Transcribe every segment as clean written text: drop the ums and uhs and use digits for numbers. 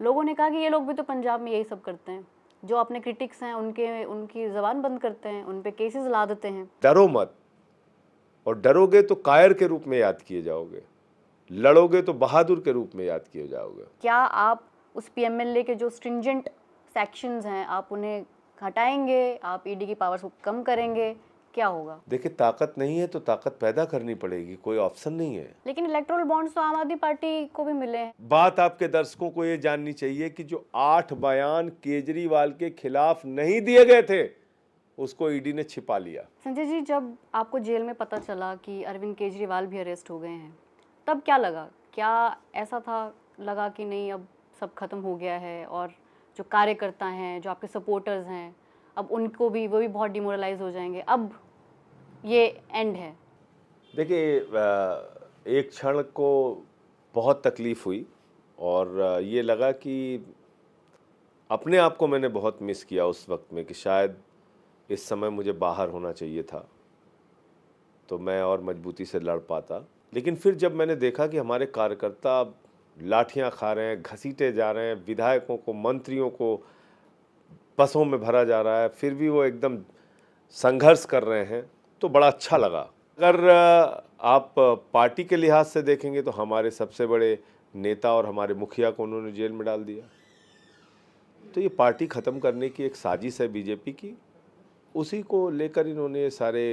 लोगों ने कहा कि ये लोग भी तो पंजाब में यही सब करते हैं, जो अपने क्रिटिक्स हैं उनकी ज़बान बंद करते हैं, उन पे केसेस ला देते हैं। डरो मत, और डरोगे तो कायर के रूप में याद किए जाओगे, लड़ोगे तो बहादुर के रूप में याद किए जाओगे। क्या आप उस पीएमएलए के जो स्ट्रिंजेंट सेक्शंस हैं आप उन्हें हटाएंगे, आप ईडी की पावर्स को कम करेंगे, क्या होगा? देखिए, ताकत नहीं है तो ताकत पैदा करनी पड़ेगी, कोई ऑप्शन नहीं है। लेकिन इलेक्टोरल बॉन्ड्स तो आम आदमी पार्टी को भी मिले हैं। बात आपके दर्शकों को ये जाननी चाहिए कि जो 8 बयान केजरीवाल के खिलाफ नहीं दिए गए थे, उसको ईडी ने छिपा लिया। संजय जी, जब आपको जेल में पता चला कि अरविंद केजरीवाल भी अरेस्ट हो गए हैं, तब क्या लगा? क्या ऐसा था, लगा कि नहीं अब सब खत्म हो गया है और जो कार्यकर्ता हैं, जो आपके सपोर्टर्स हैं, अब उनको भी वो भी बहुत डिमोरलाइज हो जाएंगे, अब ये एंड है? देखिए, एक क्षण को बहुत तकलीफ हुई और ये लगा कि अपने आप को मैंने बहुत मिस किया उस वक्त में, कि शायद इस समय मुझे बाहर होना चाहिए था तो मैं और मजबूती से लड़ पाता। लेकिन फिर जब मैंने देखा कि हमारे कार्यकर्ता लाठियां खा रहे हैं, घसीटे जा रहे हैं, विधायकों को, मंत्रियों को बसों में भरा जा रहा है, फिर भी वो एकदम संघर्ष कर रहे हैं, तो बड़ा अच्छा लगा। अगर आप पार्टी के लिहाज से देखेंगे तो हमारे सबसे बड़े नेता और हमारे मुखिया को उन्होंने जेल में डाल दिया, तो ये पार्टी ख़त्म करने की एक साजिश है बीजेपी की, उसी को लेकर इन्होंने सारे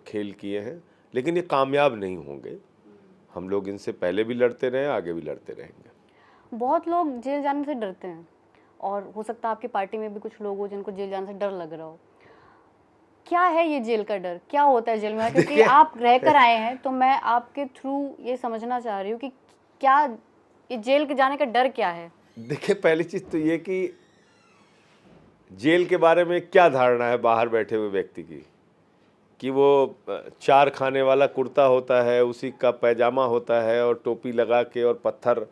खेल किए हैं। लेकिन ये कामयाब नहीं होंगे, हम लोग इनसे पहले भी लड़ते रहे, आगे भी लड़ते रहेंगे। बहुत लोग जेल जाने से डरते हैं और हो सकता है आपकी पार्टी में भी कुछ लोग हो जिनको जेल जाने से डर लग रहा हो। क्या है ये जेल का डर? क्या होता है जेल में? क्योंकि आप रह कर आए हैं, तो मैं आपके थ्रू ये समझना चाह रही हूँ कि क्या ये जेल के जाने का डर क्या है? देखिए, पहली चीज़ तो ये कि जेल के बारे में क्या धारणा है बाहर बैठे हुए व्यक्ति की, कि वो 4 खाने वाला कुर्ता होता है, उसी का पैजामा होता है और टोपी लगा के और पत्थर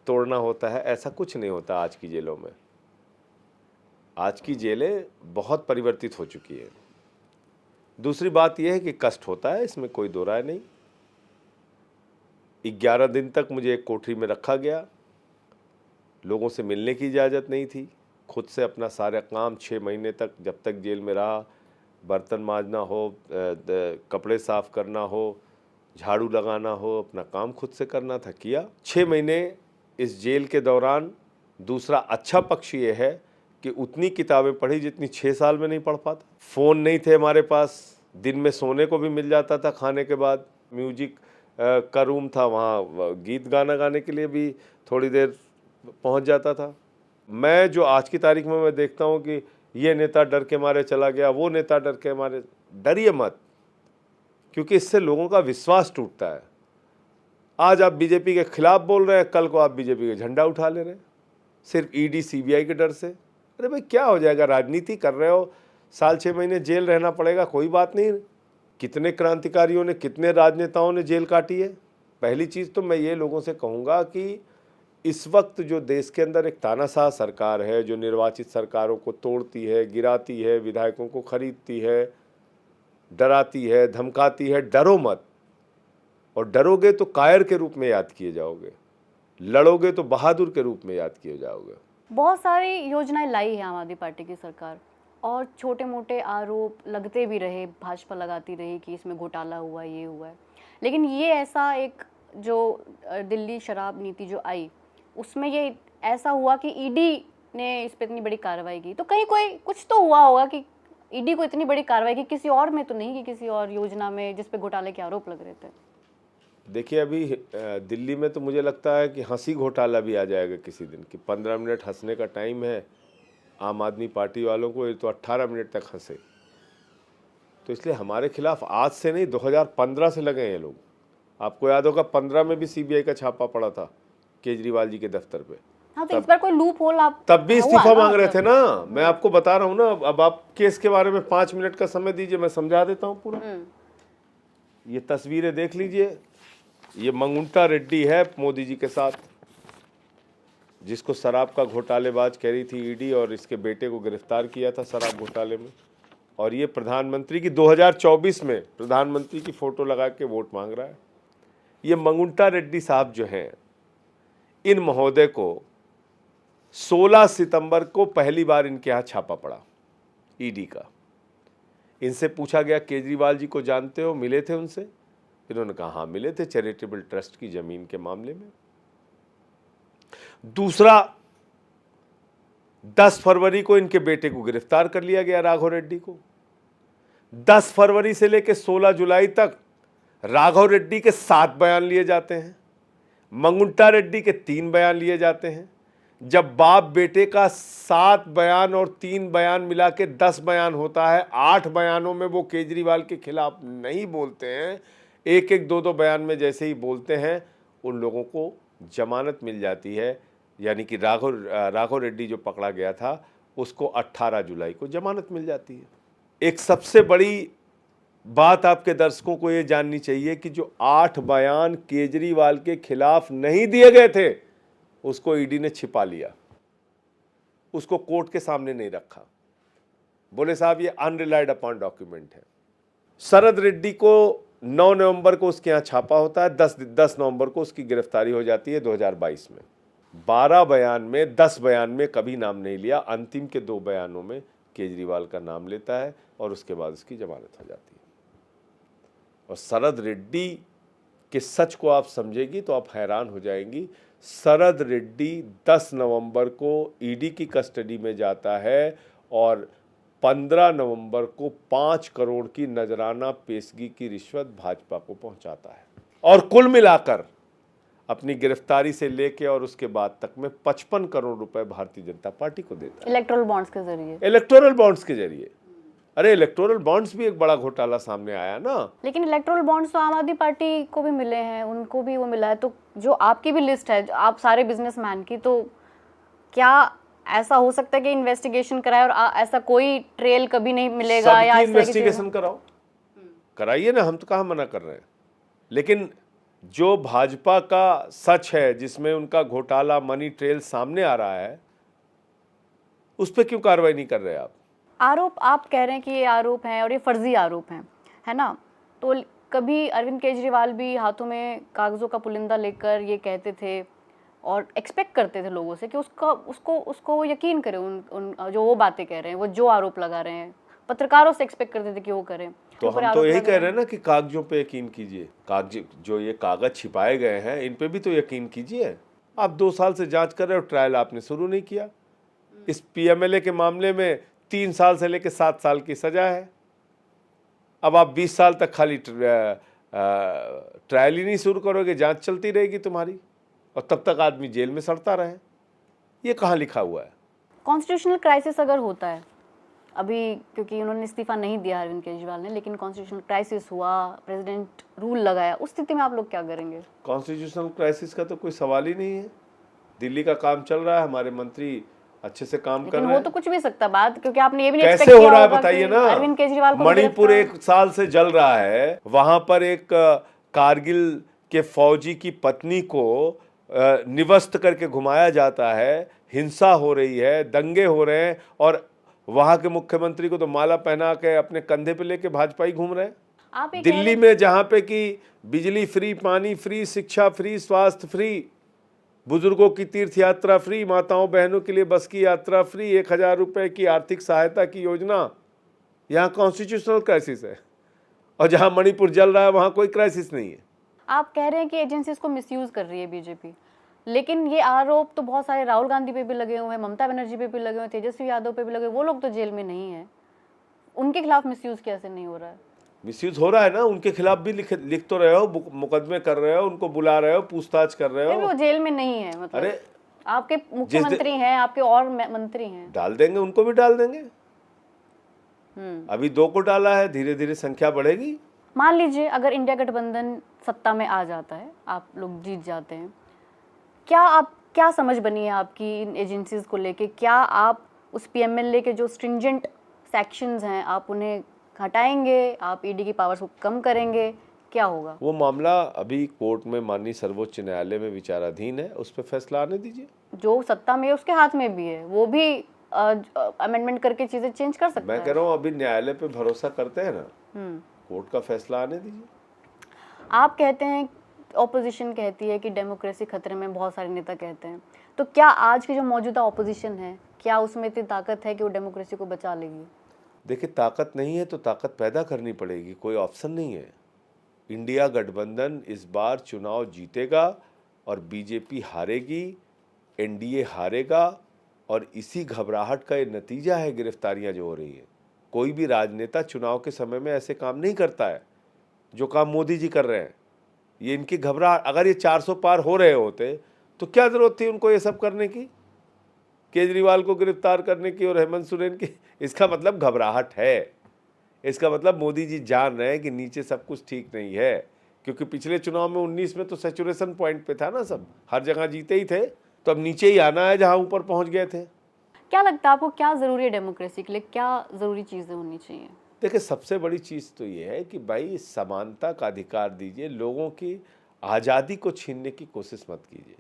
तोड़ना होता है। ऐसा कुछ नहीं होता आज की जेलों में। आज की जेलें बहुत परिवर्तित हो चुकी है। दूसरी बात यह है कि कष्ट होता है, इसमें कोई दो राय नहीं। 11 दिन तक मुझे एक कोठरी में रखा गया, लोगों से मिलने की इजाज़त नहीं थी, खुद से अपना सारा काम 6 महीने तक, जब तक जेल में रहा, बर्तन मांजना हो, कपड़े साफ करना हो, झाड़ू लगाना हो, अपना काम खुद से करना था, किया। 6 महीने इस जेल के दौरान दूसरा अच्छा पक्ष ये है कि उतनी किताबें पढ़ी जितनी 6 साल में नहीं पढ़ पाता। फ़ोन नहीं थे हमारे पास, दिन में सोने को भी मिल जाता था, खाने के बाद म्यूजिक का रूम था, वहाँ गीत गाना गाने के लिए भी थोड़ी देर पहुँच जाता था। मैं जो आज की तारीख में मैं देखता हूँ कि ये नेता डर के मारे चला गया, वो नेता डर के मारे, डरिए मत, क्योंकि इससे लोगों का विश्वास टूटता है। आज आप बीजेपी के खिलाफ बोल रहे हैं, कल को आप बीजेपी का झंडा उठा ले रहे हैं, सिर्फ ईडी सीबीआई के डर से। अरे भाई, क्या हो जाएगा? राजनीति कर रहे हो, साल 6 महीने जेल रहना पड़ेगा, कोई बात नहीं। कितने क्रांतिकारियों ने, कितने राजनेताओं ने जेल काटी है। पहली चीज़ तो मैं ये लोगों से कहूँगा कि इस वक्त जो देश के अंदर एक तानाशाह सरकार है, जो निर्वाचित सरकारों को तोड़ती है, गिराती है, विधायकों को खरीदती है, डराती है, धमकाती है, डरो मत, और डरोगे तो कायर के रूप में याद किए जाओगे, लड़ोगे तो बहादुर के रूप में याद किए जाओगे। बहुत सारी योजनाएं लाई है आम आदमी पार्टी की सरकार और छोटे मोटे आरोप लगते भी रहे, भाजपा लगाती रही कि इसमें घोटाला हुआ, ये हुआ है। लेकिन ये ऐसा एक जो दिल्ली शराब नीति जो आई, उसमें ये ऐसा हुआ कि ईडी ने इस पर इतनी बड़ी कार्रवाई की, तो कहीं कोई कुछ तो हुआ होगा कि ईडी को इतनी बड़ी कार्रवाई की, किसी और में तो नहीं कि किसी और योजना में जिस पे घोटाले के आरोप लग रहे थे। देखिए, अभी दिल्ली में तो मुझे लगता है कि हंसी घोटाला भी आ जाएगा किसी दिन, कि 15 मिनट हंसने का टाइम है आम आदमी पार्टी वालों को, ये तो 18 मिनट तक हंसे। तो इसलिए हमारे खिलाफ आज से नहीं, 2015 से लगे हैं ये लोग। आपको याद होगा 15 में भी सीबीआई का छापा पड़ा था केजरीवाल जी के दफ्तर पे। हाँ, तो इस बार कोई लूप होल आप तब भी इस्तीफा मांग रहे थे ना। मैं आपको बता रहा हूँ ना। अब आप केस के बारे में 5 मिनट का समय दीजिए, मैं समझा देता हूँ पूरा। ये तस्वीरें देख लीजिए, ये मंगुंटा रेड्डी है मोदी जी के साथ, जिसको शराब का घोटालेबाज कह रही थी ईडी, और इसके बेटे को गिरफ्तार किया था शराब घोटाले में। और ये प्रधानमंत्री की 2024 में प्रधानमंत्री की फोटो लगा के वोट मांग रहा है। ये मंगुंटा रेड्डी साहब जो हैं, इन महोदय को 16 सितंबर को पहली बार इनके यहाँ छापा पड़ा ईडी का। इनसे पूछा गया केजरीवाल जी को जानते हो, मिले थे उनसे? इन्होंने कहा हाँ मिले थे, चैरिटेबल ट्रस्ट की जमीन के मामले में। दूसरा, 10 फरवरी को इनके बेटे को गिरफ्तार कर लिया गया, राघव रेड्डी को। 10 फरवरी से लेकर 16 जुलाई तक राघव रेड्डी के 7 बयान लिए जाते हैं, मंगुंटा रेड्डी के 3 बयान लिए जाते हैं। जब बाप बेटे का 7 बयान और 3 बयान मिला के 10 बयान होता है, 8 बयानों में वो केजरीवाल के खिलाफ नहीं बोलते हैं, एक एक दो बयान में जैसे ही बोलते हैं उन लोगों को जमानत मिल जाती है। यानी कि राघव रेड्डी जो पकड़ा गया था उसको 18 जुलाई को जमानत मिल जाती है। एक सबसे बड़ी बात आपके दर्शकों को ये जाननी चाहिए कि जो 8 बयान केजरीवाल के खिलाफ नहीं दिए गए थे उसको ईडी ने छिपा लिया, उसको कोर्ट के सामने नहीं रखा। बोले साहब ये अनरिलाइड अपॉन डॉक्यूमेंट है। शरद रेड्डी को 9 नवंबर को उसके यहाँ छापा होता है, 10 नवंबर को उसकी गिरफ्तारी हो जाती है 2022 में। 12 बयान में 10 बयान में कभी नाम नहीं लिया, अंतिम के 2 बयानों में केजरीवाल का नाम लेता है और उसके बाद उसकी जमानत हो जाती है। और शरद रेड्डी के सच को आप समझेगी तो आप हैरान हो जाएंगी। शरद रेड्डी 10 नवंबर को ईडी की कस्टडी में जाता है और 15 नवंबर को 5 करोड़ की नजराना पेशगी की रिश्वत भाजपा को पहुंचाता है और कुल मिलाकर अपनी गिरफ्तारी से लेके और उसके बाद तक में 55 करोड़ रुपए भारतीय जनता पार्टी को देता है इलेक्टोरल बॉन्ड्स के जरिए। इलेक्टोरल बॉन्ड्स के जरिए। अरे इलेक्टोरल बॉन्ड्स भी एक बड़ा घोटाला सामने आया ना। लेकिन इलेक्टोरल बॉन्ड्स तो आम आदमी पार्टी को भी मिले हैं, उनको भी वो मिला है। तो जो आपकी भी लिस्ट है, आप सारे बिजनेसमैन की, तो क्या ऐसा हो सकता है कि इन्वेस्टिगेशन कराए और ऐसा कोई ट्रेल कभी नहीं मिलेगा? या इन्वेस्टिगेशन कराओ, कराइए ना, हम तो कहाँ मना कर रहे हैं। लेकिन जो भाजपा का सच है जिसमें उनका घोटाला मनी ट्रेल सामने आ रहा है, उस पर क्यों कार्रवाई नहीं कर रहे आप? आरोप आप कह रहे हैं कि ये आरोप हैं और ये फर्जी आरोप हैं, है ना? तो कभी अरविंद केजरीवाल भी हाथों में कागजों का पुलिंदा लेकर ये कहते थे और एक्सपेक्ट करते थे लोगों से कि उसको यकीन करें, उन जो वो बातें कह रहे हैं, वो जो आरोप लगा रहे हैं, पत्रकारों से एक्सपेक्ट करते थे कि वो करें। तो हम तो यही कह रहे हैं ना कि कागजों पे यकीन कीजिए। जो ये कागज छिपाए गए हैं इन पे भी तो यकीन कीजिए। आप 2 साल से जांच कर रहे हो, ट्रायल आपने शुरू नहीं किया। इस पीएमएलए के मामले में 3 साल से लेकर 7 साल की सजा है। अब आप 20 साल तक खाली ट्रायल ही नहीं शुरू करोगे, जांच चलती रहेगी तुम्हारी और तब तक आदमी जेल में सड़ता रहे। ये कहाँ लिखा हुआ है? कॉन्स्टिट्यूशनल क्राइसिस अगर होता है अभी, क्योंकि उन्होंने इस्तीफा नहीं दिया अरविंद केजरीवाल ने, लेकिन कॉन्स्टिट्यूशनल क्राइसिस हुआ, प्रेसिडेंट रूल लगाया, उस स्थिति में आप लोग क्या करेंगे? कॉन्स्टिट्यूशनल क्राइसिस का तो कोई सवाल ही नहीं है। दिल्ली का काम चल रहा है, हमारे मंत्री अच्छे से काम कर रहे हैं। वो तो कुछ भी सकता बात, क्योंकि आपने ये भी नहीं कैसे हो रहा है बताइए ना। अरविंद केजरीवाल को मणिपुर 1 साल से जल रहा है, वहां पर एक कारगिल के फौजी की पत्नी को निवस्त करके घुमाया जाता है, हिंसा हो रही है, दंगे हो रहे हैं और वहां के मुख्यमंत्री को तो माला पहना के अपने कंधे पे लेके भाजपा ही घूम रहे हैं। दिल्ली में जहां पे कि बिजली फ्री, पानी फ्री, शिक्षा फ्री, स्वास्थ्य फ्री, बुजुर्गों की तीर्थ यात्रा फ्री, माताओं बहनों के लिए बस की यात्रा फ्री, 1000 रुपए की आर्थिक सहायता की योजना। यहाँ कॉन्स्टिट्यूशनल क्राइसिस है और जहाँ मणिपुर जल रहा है वहाँ कोई क्राइसिस नहीं है। आप कह रहे हैं कि एजेंसीज को मिसयूज कर रही है बीजेपी, लेकिन ये आरोप तो बहुत सारे राहुल गांधी पे भी लगे हुए हैं, ममता बनर्जी पे भी लगे हुए हैं, तेजस्वी यादव पे भी लगे हुए। वो लोग तो जेल में नहीं है, उनके खिलाफ मिसयूज कैसे नहीं हो रहा है? मिसयूज हो रहा है ना, उनके खिलाफ भी लिख तो रहे हो, मुकदमे कर रहे हो, उनको बुला रहे हो, पूछताछ कर रहे हो। वो जेल में नहीं है, मतलब अरे आपके मुख्यमंत्री हैं, आपके और मंत्री हैं, डाल देंगे, उनको भी डाल देंगे। अभी 2 को डाला है, धीरे धीरे संख्या बढ़ेगी। मान लीजिए अगर इंडिया गठबंधन सत्ता में आ जाता है, आप लोग जीत जाते हैं, क्या समझ बनी है आपकी इन एजेंसीज को लेके? क्या आप उस पीएमएलए के जो स्ट्रिंजेंट सेक्शंस हैं आप उन्हें हटाएंगे, आप ईडी की पावर्स को कम करेंगे, क्या होगा? वो मामला अभी कोर्ट में माननीय सर्वोच्च न्यायालय में विचाराधीन है, उस पर फैसला आने दीजिए। जो सत्ता में है उसके हाथ में भी है, वो भी अमेंडमेंट करके चीजें चेंज कर सकता है। मैं कह रहा हूँ अभी न्यायालय पे भरोसा करते हैं ना, कोर्ट का फैसला आने दीजिए। आप कहते हैं ऑपोजिशन कहती है कि डेमोक्रेसी खतरे में, बहुत सारे नेता कहते हैं। तो क्या आज की जो मौजूदा ऑपोजिशन है, क्या उसमें इतनी ताकत है कि वो डेमोक्रेसी को बचा लेगी? देखिए, ताकत नहीं है तो ताकत पैदा करनी पड़ेगी, कोई ऑप्शन नहीं है। इंडिया गठबंधन इस बार चुनाव जीतेगा और बीजेपी हारेगी, एनडीए हारेगा, और इसी घबराहट का ये नतीजा है गिरफ्तारियां जो हो रही है। कोई भी राजनेता चुनाव के समय में ऐसे काम नहीं करता है जो काम मोदी जी कर रहे हैं। ये इनकी घबराहट, अगर ये 400 पार हो रहे होते तो क्या जरूरत थी उनको ये सब करने की, केजरीवाल को गिरफ्तार करने की और हेमंत सोरेन की। इसका मतलब घबराहट है, इसका मतलब मोदी जी जान रहे हैं कि नीचे सब कुछ ठीक नहीं है, क्योंकि पिछले चुनाव में 19 में तो सैचुरेशन पॉइंट पे था ना, सब हर जगह जीते ही थे, तो अब नीचे ही आना है जहां ऊपर पहुंच गए थे। क्या लगता है आपको, क्या ज़रूरी है डेमोक्रेसी के लिए, क्या ज़रूरी चीज़ें होनी चाहिए? देखिए, सबसे बड़ी चीज़ तो ये है कि भाई समानता का अधिकार दीजिए, लोगों की आज़ादी को छीनने की कोशिश मत कीजिए।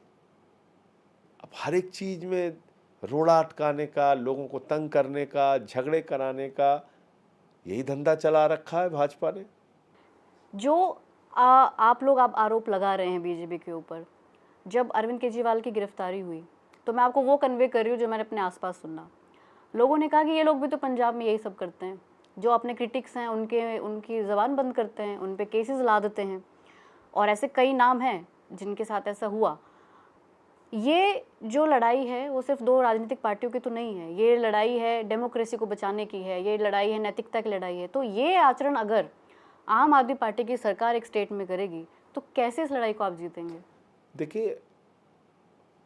अब हर एक चीज़ में रोड़ा अटकाने का, लोगों को तंग करने का, झगड़े कराने का, यही धंधा चला रखा है भाजपा ने। जो आप लोग आप आरोप लगा रहे हैं बीजेपी के ऊपर, जब अरविंद केजरीवाल की गिरफ्तारी हुई, तो मैं आपको वो कन्वे कर रही हूँ जो मैंने अपने आसपास सुना। लोगों ने कहा कि ये लोग भी तो पंजाब में यही सब करते हैं, जो अपने क्रिटिक्स हैं उनकी ज़बान बंद करते हैं, उन पे केसेस ला देते हैं, और ऐसे कई नाम हैं जिनके साथ ऐसा हुआ। ये जो लड़ाई है वो सिर्फ दो राजनीतिक पार्टियों की तो नहीं है, ये लड़ाई है डेमोक्रेसी को बचाने की है, ये लड़ाई है नैतिकता की लड़ाई है। तो ये आचरण अगर आम आदमी पार्टी की सरकार एक स्टेट में करेगी तो कैसे इस लड़ाई को आप जीतेंगे? देखिए,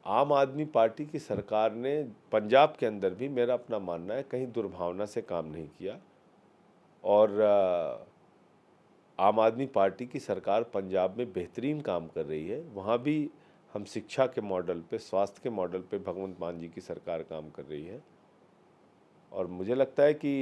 आम आदमी पार्टी की सरकार ने पंजाब के अंदर भी, मेरा अपना मानना है, कहीं दुर्भावना से काम नहीं किया। और आम आदमी पार्टी की सरकार पंजाब में बेहतरीन काम कर रही है। वहाँ भी हम शिक्षा के मॉडल पे, स्वास्थ्य के मॉडल पे भगवंत मान जी की सरकार काम कर रही है। और मुझे लगता है कि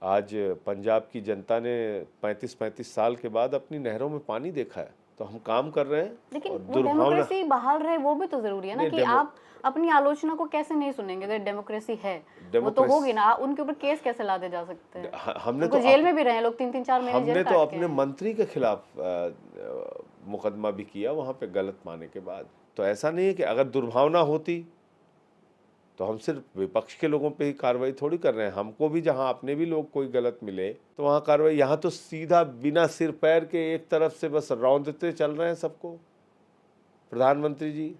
आज पंजाब की जनता ने 35-35 साल के बाद अपनी नहरों में पानी देखा है, तो हम काम कर रहे हैं। लेकिन और वो डेमोक्रेसी बहाल रहे वो भी तो जरूरी है ना, कि आप अपनी आलोचना को कैसे नहीं सुनेंगे? अगर डेमोक्रेसी है वो तो होगी ना, उनके ऊपर केस कैसे लादे जा सकते हैं? हमने तो जेल में भी रहे लोग 3-3-4 महीने जेल हमने काट तो के अपने हैं। मंत्री के खिलाफ मुकदमा भी किया वहाँ पे गलत माने के बाद। तो ऐसा नहीं है कि अगर दुर्भावना होती तो हम सिर्फ विपक्ष के लोगों पे ही कार्रवाई थोड़ी कर रहे हैं। हमको भी, जहां अपने भी लोग कोई गलत मिले तो वहां कार्रवाई। यहाँ तो सीधा बिना सिर पैर के एक तरफ से बस रौंदते चल रहे हैं सबको प्रधानमंत्री जी।